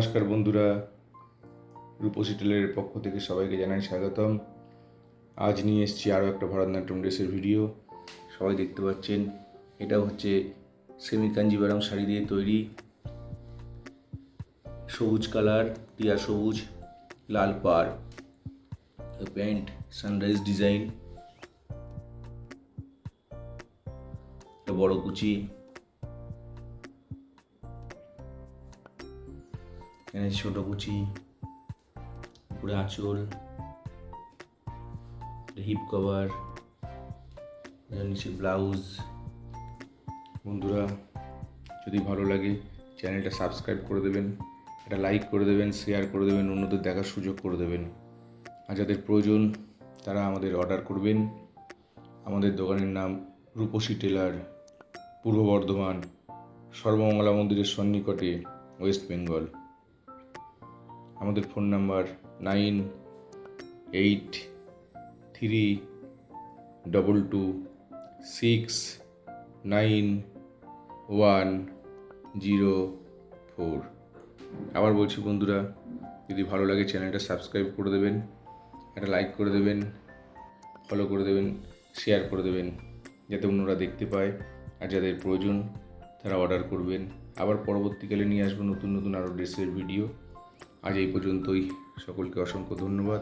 নমস্কার বন্ধুরা, রূপসী টেলারের পক্ষ থেকে সবাইকে জানাই স্বাগতম। আজ নিয়ে এসেছি আরও একটা ভরতনাট্যম ড্রেসের ভিডিও। সবাই দেখতে পাচ্ছেন, এটা হচ্ছে সেমি কাঞ্জিভারাম শাড়ি দিয়ে তৈরি। সবুজ কালার, টিয়া সবুজ, লাল পাড়, প্যান্ট সানরাইজ ডিজাইন, বড় কুচি, ছোট কুচি, উপরে আঁচল, হিপ কভার, নিচে ব্লাউজ। বন্ধুরা, যদি ভালো লাগে চ্যানেলটা সাবস্ক্রাইব করে দেবেন, একটা লাইক করে দেবেন, শেয়ার করে দেবেন, অন্যদের দেখার সুযোগ করে দেবেন। আর যাদের প্রয়োজন তারা আমাদের অর্ডার করবেন। আমাদের দোকানের নাম রূপসী টেলার, পূর্ব বর্ধমান, সর্বমঙ্গলা মন্দিরের সন্নিকটে, ওয়েস্ট বেঙ্গল। আমাদের ফোন নাম্বার 9832269104। আবার বলছি বন্ধুরা, যদি ভালো লাগে চ্যানেলটা সাবস্ক্রাইব করে দেবেন, একটা লাইক করে দেবেন, ফলো করে দেবেন, শেয়ার করে দেবেন, যাতে অন্যরা দেখতে পায়। আর যাদের প্রয়োজন তারা অর্ডার করবেন। আবার পরবর্তীকালে নিয়ে আসবো নতুন নতুন আরও ড্রেসের ভিডিও। আজ এই পর্যন্তই। সকলকে অসংখ্য ধন্যবাদ।